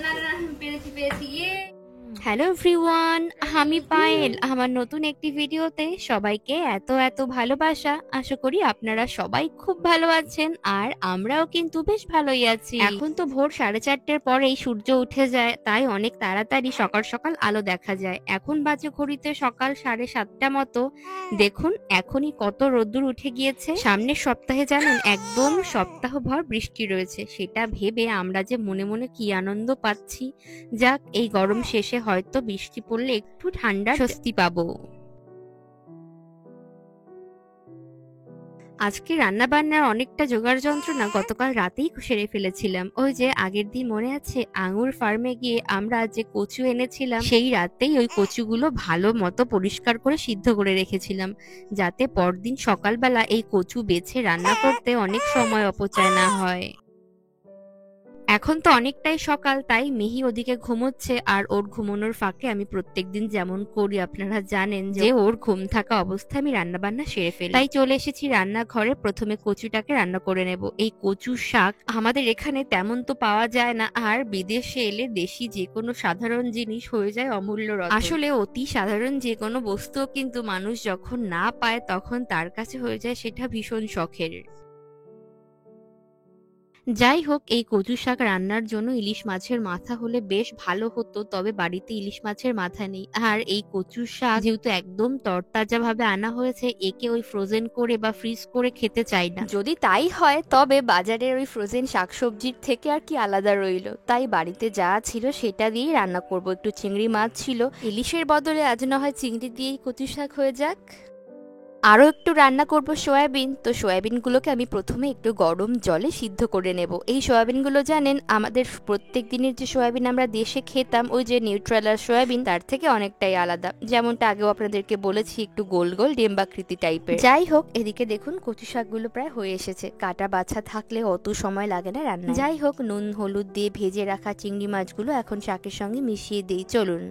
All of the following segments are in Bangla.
না না পেরেছি পেরেছি হ্যালো এভরিওয়ান, আমি পায়েল। আমার নতুন একটি ভিডিওতে সবাইকে এত এত ভালোবাসা। আশা করি আপনারা সবাই খুব ভালো আছেন, আর আমরাও কিন্তু বেশ ভালোই আছি। এখন তো ভোর 4:30টার পরেই সূর্য উঠে যায়, তাই অনেক তাড়াতাড়ি সকাল সকাল আলো দেখা যায়। এখন বাজে ঘড়িতে সকাল 7:30টা মতো। দেখুন এখনই কত রোদ্দুর উঠে গিয়েছে। সামনের সপ্তাহে জানেন একদম সপ্তাহভর বৃষ্টি রয়েছে, সেটা ভেবে আমরা যে মনে মনে কি আনন্দ পাচ্ছি। যাক, এই গরম শেষে হয়তো বৃষ্টি পড়লে একটু ঠান্ডা স্বস্তি পাবো। আজকে রান্না বান্নার অনেকটা জোগাড় যন্ত্রণা গতকাল রাতেই সেরে ফেলেছিলাম। ওই যে আগের দিন মনে আছে আঙুর ফার্মে গিয়ে আমরা যে কচু এনেছিলাম, সেই রাতেই ওই কচুগুলো ভালো মতো পরিষ্কার করে সিদ্ধ করে রেখেছিলাম, যাতে পরদিন সকালবেলা এই কচু বেছে রান্না করতে অনেক সময় অপচয় না হয়। এখন তো অনেকটাই সকাল, তাই মিহি ওদিকে ঘুমোচ্ছে, আর ওর ঘুমানোর ফাঁকে আমি প্রত্যেকদিন যেমন করি আপনারা জানেন যে ওর ঘুম থাকা অবস্থায় আমি রান্না বান্না সেরে ফেলি। তাই চলে এসেছি রান্নাঘরে। প্রথমে কচুটাকে রান্না করে নেব। এই কচু শাক আমাদের এখানে তেমন তো পাওয়া যায় না, আর বিদেশে এলে দেশি যে কোনো সাধারণ জিনিস হয়ে যায় অমূল্য রত্ন। আসলে অতি সাধারণ যে কোনো বস্তুও কিন্তু মানুষ যখন না পায় তখন তার কাছে হয়ে যায় সেটা ভীষণ শখের। যাই হোক, এই কচু শাক রান্নার জন্য ইলিশ মাছের মাথা হলে বেশ ভালো হতো, তবে বাড়িতে ইলিশ মাছের মাথা নেই। আর এই কচু শাক যেহেতু একদম তরতাজা ভাবে আনা হয়েছে, একে ওই ফ্রোজেন করে বা ফ্রিজ করে খেতে চাই না। যদি তাই হয় তবে বাজারের ওই ফ্রোজেন শাকসবজির থেকে আর কি আলাদা রইলো। তাই বাড়িতে যা ছিল সেটা দিয়েই রান্না করব। একটু চিংড়ি মাছ ছিল, ইলিশের বদলে আজ না হয় চিংড়ি দিয়েই কচু শাক হয়ে যাক। আরও একটু রান্না করব সয়াবিন। তো সয়াবিনগুলোকে আমি প্রথমে একটু গরম জলে সিদ্ধ করে নেব। এই সয়াবিনগুলো জানেন আমাদের প্রত্যেক দিনের যে সয়াবিন আমরা দেশে খেতাম, ওই যে নিউট্রেলার সয়াবিন, তার থেকে অনেকটাই আলাদা। যেমনটা আগেও আপনাদেরকে বলেছি, একটু গোল গোল ডিম্বাকৃতি টাইপের। যাই হোক, এদিকে দেখুন কচু শাকগুলো প্রায় হয়ে এসেছে। কাটা বাছা থাকলে অত সময় লাগে না রান্না। যাই হোক, নুন হলুদ দিয়ে ভেজে রাখা চিংড়ি মাছগুলো এখন শাকের সঙ্গে মিশিয়ে দিই, চলুন।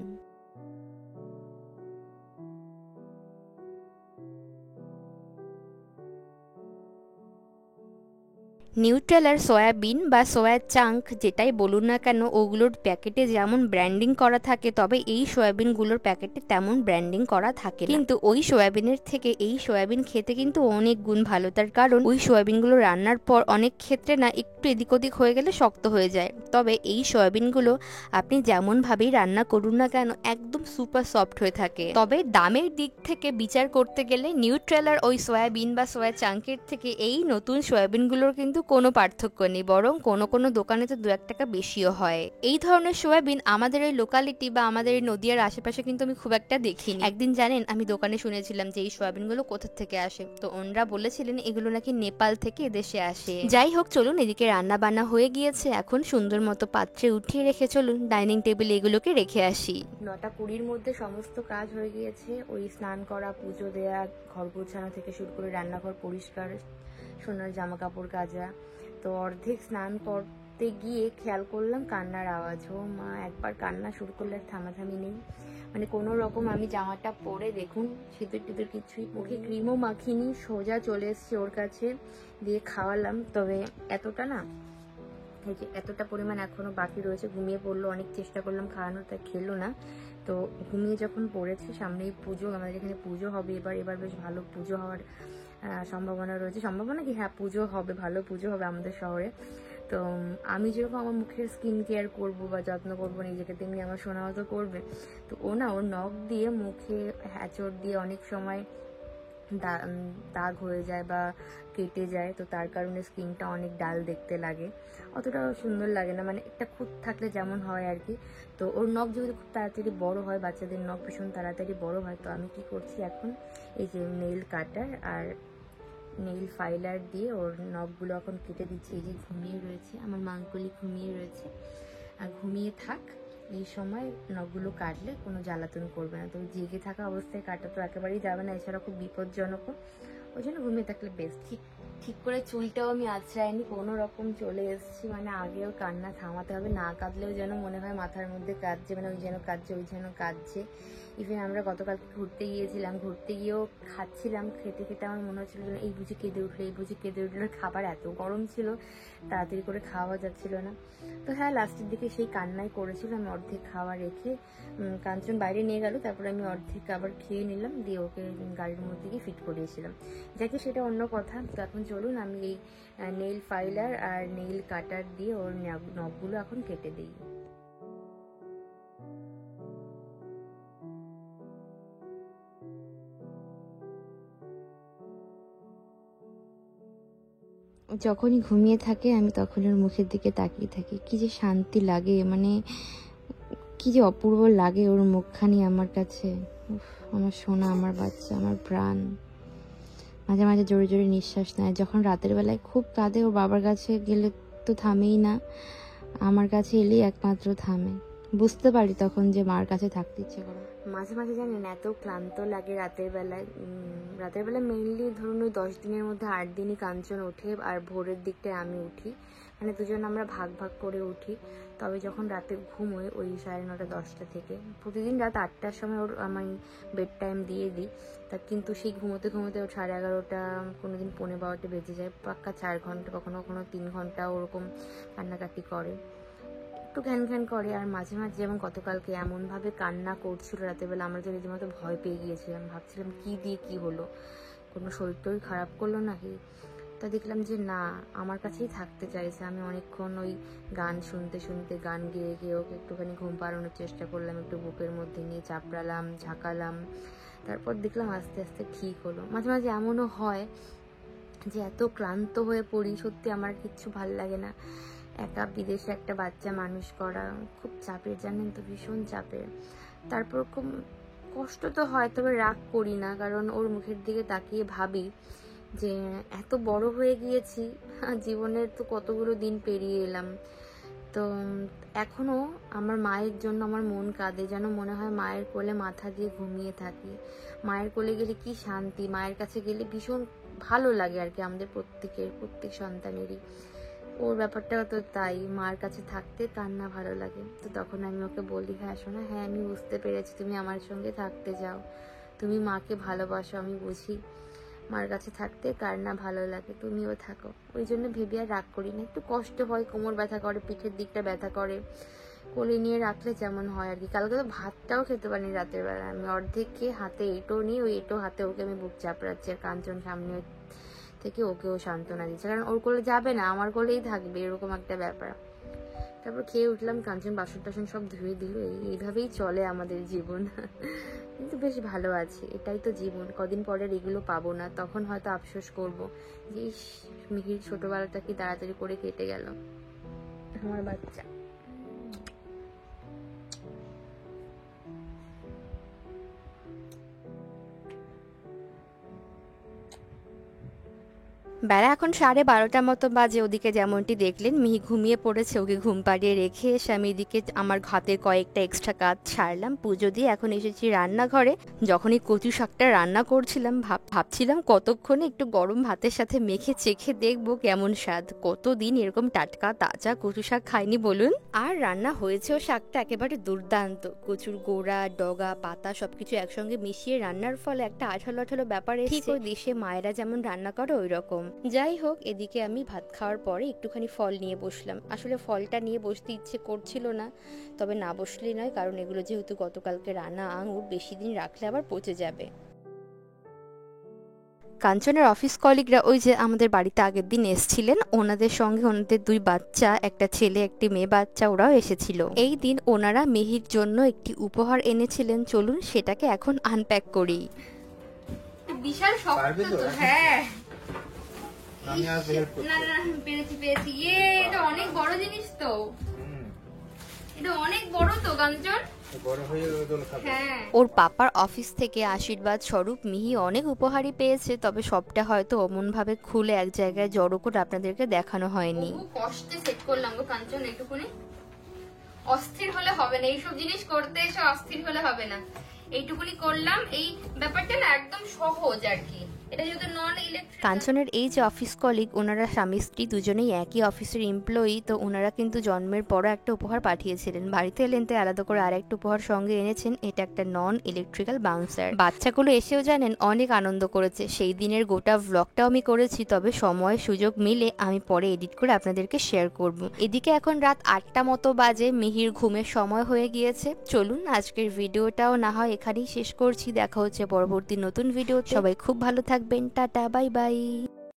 নিউট্রেলার সয়াবিন বা সয়া চাঙ্ক যেটাই বলুন না কেন, ওগুলোর প্যাকেটে যেমন ব্র্যান্ডিং করা থাকে, তবে এই সয়াবিনগুলোর প্যাকেটে তেমন ব্র্যান্ডিং করা থাকে না। কিন্তু ওই সয়াবিনের থেকে এই সয়াবিন খেতে কিন্তু অনেক গুণ ভালো। তার কারণ ওই সয়াবিনগুলো রান্নার পর অনেক ক্ষেত্রে না একটু এদিক ওদিক হয়ে গেলে শক্ত হয়ে যায়, তবে এই সয়াবিনগুলো আপনি যেমনভাবেই রান্না করুন না কেন একদম সুপার সফট হয়ে থাকে। তবে দামের দিক থেকে বিচার করতে গেলে নিউট্রেলার ওই সয়াবিন বা সয়া চাঙ্কের থেকে এই নতুন সয়াবিনগুলোর কিন্তু কোনো পার্থক্য নেই, বরং কোনো কোনো দোকানে তো 2-1 টাকা বেশিও হয়। এই ধরনের সয়াবিন আমাদের এই লোকালিটি বা আমাদের এই নদীয়ার আশেপাশে কিন্তু আমি খুব একটা দেখিনি। একদিন জানেন আমি দোকানে শুনেছিলাম যে এই সয়াবিনগুলো কোথা থেকে আসে, তো ওনরা বলেছিলেন এগুলো নাকি নেপাল থেকে এদেশে আসে। যাই হোক, চলুন, এদিকে রান্না বান্না হয়ে গিয়েছে, এখন সুন্দর মতো পাত্রে উঠিয়ে রেখে চলুন ডাইনিং টেবিলে এগুলোকে রেখে আসি। 9:20-র মধ্যে সমস্ত কাজ হয়ে গিয়েছে। ওই স্নান করা, পুজো দেয়া, ঘর গোছানো থেকে শুরু করে রান্নাঘর পরিষ্কার, সোনার জামা কাপড় কাচা। তো অর্ধেক স্নান করতে গিয়ে খেয়াল করলাম কান্নার আওয়াজ। ও মা, একবার কান্না শুরু করলে আর থামাথামি নেই। মানে কোনো রকম আমি জামাটা পরে, দেখুন সিঁদুর টিঁদুর কিছুই, মুখে ক্রিমও মাখিনি, সোজা চলে এসেছি ওর কাছে, দিয়ে খাওয়ালাম। তবে এতটা না, এই যে এতটা পরিমাণ এখনো বাকি রয়েছে। ঘুমিয়ে পড়লো, অনেক চেষ্টা করলাম খাওয়ানোর, তা খেলো না। তো ঘুমিয়ে যখন পড়েছে, সামনেই পুজো, আমাদের এখানে পুজো হবে এবার বেশ ভালো পুজো হওয়ার সম্ভাবনা রয়েছে। সম্ভাবনা কি, হ্যাঁ পুজো হবে, ভালো পুজো হবে আমাদের শহরে। তো আমি যেরকম আমার মুখের স্কিন কেয়ার করবো বা যত্ন করবো নিজেকে, তেমনি আমার সোনাও তো করবে। তো ও না, ওর নখ দিয়ে মুখে হ্যাচড় দিয়ে অনেক সময় দাগ হয়ে যায় বা কেটে যায়, তো তার কারণে স্কিনটা অনেক ডাল দেখতে লাগে, অতটা সুন্দর লাগে না, মানে একটা খুঁত থাকলে যেমন হয় আর কি। তো ওর নখ যেহেতু খুব তাড়াতাড়ি বড় হয়, বাচ্চাদের নখ ভীষণ তাড়াতাড়ি বড় হয়, তো আমি কি করছি এখন, এই যে নেইল কাটার আর নেইল ফাইলার দিয়ে ওর নখগুলো এখন কেটে দিচ্ছি। এই যে ঘুমিয়ে রয়েছে আমার মাঙ্কলি, ঘুমিয়ে রয়েছে, আর ঘুমিয়ে থাক, এই সময় নখগুলো কাটলে কোনো জ্বালাতন করবে না। তো জেগে থাকা অবস্থায় কাটা তো একেবারেই যাবে না, এছাড়া খুব বিপজ্জনকও, ওই জন্য ঘুমিয়ে থাকলে বেস্ট। ঠিক ঠিক করে চুলটাও আমি আঁচড়াইনি, কোনো রকম চলে এসেছি। মানে আগেও কান্না থামাতে হবে, না কাঁদলেও যেন মনে হয় মাথার মধ্যে কাঁদছে, মানে ওই যেন কাঁদছে, ওই যেন কাঁদছে। ইভেন আমরা গতকাল ঘুরতে গিয়েছিলাম, ঘুরতে গিয়েও খাচ্ছিলাম, খেতে খেতে আমার মনে হচ্ছিল যে এই বুঝি কেঁদে উঠলো, এই বুঝি কেঁদে উঠলো। খাবার এত গরম ছিল, তাড়াতাড়ি করে খাওয়া যাচ্ছিল না। তো হ্যাঁ, লাস্টের দিকে সেই কান্নাই করেছিল। আমি অর্ধেক খাওয়া রেখে কাঞ্চন বাইরে নিয়ে গেল, তারপরে আমি অর্ধেক আবার খেয়ে নিলাম, দিয়ে ওকে গাড়ির মধ্যে গিয়ে ফিট করিয়েছিলাম। যাকে সেটা অন্য কথা। তো এখন চলুন আমি এই নেইল ফাইলার আর নেইল কাটার দিয়ে ওর নখগুলো এখন কেটে দিই। যখনই ঘুমিয়ে থাকে আমি তখন ওর মুখের দিকে তাকিয়ে থাকি, কি যে শান্তি লাগে, মানে কি যে অপূর্ব লাগে ওর মুখখানি আমার কাছে। আমার সোনা, আমার বাচ্চা, আমার প্রাণ। মাঝে মাঝে জোরে জোরে নিঃশ্বাস নেয়। যখন রাতের বেলায় খুব কাঁদে, ওর বাবার কাছে গেলে তো থামেই না, আমার কাছে এলেই একমাত্র থামে। বুঝতে পারি তখন যে মার কাছে থাকতে ইচ্ছে করে। মাঝে মাঝে জানেন এত ক্লান্ত লাগে রাতের বেলায়। মেইনলি ধরুন ওই 10 দিনের মধ্যে 8 দিনই কাঞ্চন ওঠে, আর ভোরের দিকটায় আমি উঠি, মানে দুজন আমরা ভাগ ভাগ করে উঠি। তবে যখন রাতে ঘুমোই ওই 9:30 10টা থেকে, প্রতিদিন রাত 8টার সময় ওর আমি বেড টাইম দিয়ে দিই। তা কিন্তু সেই ঘুমোতে ঘুমোতে ওর 11:30টা, কোনোদিন 11:45 বেজে যায়। পাক্কা 4 ঘন্টা, কখনো কখনো 3 ঘন্টা ওরকম কান্নাকাটি করে, একটু ঘ্যান ঘ্যান করে। আর মাঝে মাঝে যেমন গতকালকে এমনভাবে কান্না করছিল রাতের বেলা, আমরা তো রীতিমতো ভয় পেয়ে গিয়েছিলাম, ভাবছিলাম কি দিয়ে কি হলো, কোনো শরীর টরীর খারাপ করলো নাকি। তা দেখলাম যে না, আমার কাছেই থাকতে চাইছে। আমি অনেকক্ষণ ওই গান শুনতে শুনতে, গান গেয়ে গিয়ে ওকে একটুখানি ঘুম পাড়ানোর চেষ্টা করলাম, একটু বুকের মধ্যে নিয়ে চাপড়ালাম, ঝাঁকালাম। তারপর দেখলাম আস্তে আস্তে ঠিক হলো। মাঝে মাঝে এমনও হয় যে এত ক্লান্ত হয়ে পড়ি, সত্যি আমার কিচ্ছু ভাল লাগে না। একা বিদেশে একটা বাচ্চা মানুষ করা খুব চাপের, জানেন তো, ভীষণ চাপের। তারপর খুব কষ্ট তো হয়, তবে রাগ করি না, কারণ ওর মুখের দিকে তাকিয়ে ভাবি যে এত বড় হয়ে গিয়েছি, জীবনের তো কতগুলো দিন পেরিয়ে এলাম। তো এখনো আমার মায়ের জন্য আমার মন কাঁদে, যেন মনে হয় মায়ের কোলে মাথা দিয়ে ঘুমিয়ে থাকি। মায়ের কোলে গেলে কি শান্তি, মায়ের কাছে গেলে ভীষণ ভালো লাগে আর কি, আমাদের প্রত্যেক সন্তানেরই। ওর ব্যাপারটা তো তাই, মার কাছে থাকতে কান্না ভালো লাগে। তো তখন আমি ওকে বলি, হ্যাঁ শোনা, হ্যাঁ আমি বুঝতে পেরেছি তুমি আমার সঙ্গে থাকতে চাও, তুমি মাকে ভালোবাসো, আমি বুঝি মার কাছে থাকতে কার না ভালো লাগে, তুমিও থাকো। ওই জন্য ভেবে আর রাগ করি না। একটু কষ্ট হয়, কোমর ব্যথা করে, পিঠের দিকটা ব্যথা করে, কোলে নিয়ে রাখলে যেমন হয় আর কি। কালকে তো ভাতটাও খেতে পারিনি রাতের বেলা, আমি অর্ধেক খেয়ে হাতে এঁটো নিয়ে ওই এঁটো হাতে ওকে আমি বুক চাপড়াচ্ছি, আর কাঞ্চন সামনে থেকে ওকেও সান্ত্বনা দিচ্ছে, কারণ ওর কোলে যাবে না, আমার কোলেই থাকবে, এরকম একটা ব্যাপার। তারপর খেয়ে উঠলাম, কাঞ্চন বাসন টাসন সব ধুয়ে দিল। এইভাবেই চলে আমাদের জীবন। কিন্তু বেশ ভালো আছি, এটাই তো জীবন। কদিন পরে এগুলো পাবো না, তখন হয়তো আফসোস করবো যে মিহির ছোটবেলাটা কি তাড়াতাড়ি করে কেটে গেল। আমার বাচ্চা বেলা এখন 12:30 মতো বাজে। ওদিকে যেমনটি দেখলেন মিহি ঘুমিয়ে পড়েছে, ওকে ঘুম পাড়িয়ে রেখে এসে আমি এদিকে আমার হাতের কয়েকটা এক্সট্রা কাজ ছাড়লাম, পুজো দিয়ে এখন এসেছি রান্নাঘরে। যখনই কচু শাকটা রান্না করছিলাম ভাবছিলাম কতক্ষণে একটু গরম ভাতের সাথে মেখে চেখে দেখবো কেমন স্বাদ। কতদিন এরকম টাটকা তাজা কচু শাক খাইনি বলুন। আর রান্না হয়েছেও শাকটা একেবারে দুর্দান্ত। কচুর গোড়া, ডগা, পাতা সবকিছু একসঙ্গে মিশিয়ে রান্নার ফলে একটা আঠালো আঠালো ব্যাপার এসেছে, ঠিক ওই দেশে মায়েরা যেমন রান্না করে ওই রকম। যাই হোক, এদিকে আমি ভাত খাওয়ার পরে একটুখানি ফল নিয়ে বসলাম। আসলে ফলটা নিয়ে বসতে ইচ্ছে করছিল না, তবে না বসলেই নয়, কারণ এগুলো যেহেতু গতকালকে রান্না আঙুর, বেশি দিন রাখলে আবার পচে যাবে। কাঞ্চনের অফিস কলিগরা ওই যে আমাদের বাড়িতে আগের দিন এসেছিলেন, ওনাদের সঙ্গে ওনাদের 2 বাচ্চা, একটা ছেলে একটি মেয়ে বাচ্চা, ওরাও এসেছিল। এই দিন ওনারা মেহির জন্য একটি উপহার এনেছিলেন। চলুন সেটাকে এখন আনপ্যাক করি। বিশাল শক্ত তো। হ্যাঁ পেরেছি। এটা অনেক বড় জিনিস তো, এটা অনেক বড় তো কাঞ্চন। ওর পাপার অফিস থেকে আশীর্বাদ স্বরূপ মিহি অনেক উপহারই পেয়েছে, তবে সবটা হয়তো অমন ভাবে খুলে এক জায়গায় জড়ো করে আপনাদেরকে দেখানো হয়নি। কষ্টে সেট করলাম গো কাঞ্চন, একটুখানি অস্থির হলে হবে না, এইসব জিনিস করতে এসে অস্থির হলে হবে না। এইটুকুনি করলাম। এই ব্যাপারটা না একদম সহজ আর কি। এটা যেহেতু নন ইলেকট্রিক। কাঞ্চনের এই যে অফিস কলিগ, ওনারা স্বামী স্ত্রী দুজনেই একই অফিসের এমপ্লয়ি। তো ওনারা কিন্তু জন্মের পরও একটা উপহার পাঠিয়েছিলেন, বাড়িতে এলেন তাই আলাদা করে আরেকটা উপহার সঙ্গে এনেছেন। এটা একটা নন ইলেকট্রিক্যাল বাউন্সার। বাচ্চাগুলো এসেও জানেন অনেক আনন্দ করেছে। সেই দিনের গোটা ভ্লগটাও আমি করেছি, তবে সময় সুযোগ মিলে আমি পরে এডিট করে আপনাদেরকে শেয়ার করব। এদিকে এখন রাত 8টা মতো বাজে, মিহির ঘুমের সময় হয়ে গিয়েছে। চলুন আজকের ভিডিওটাও না হয় এখানেই শেষ করছি। দেখা হচ্ছে পরবর্তী নতুন ভিডিও। সবাই খুব ভালো থাকবেন। Tata, bye bye.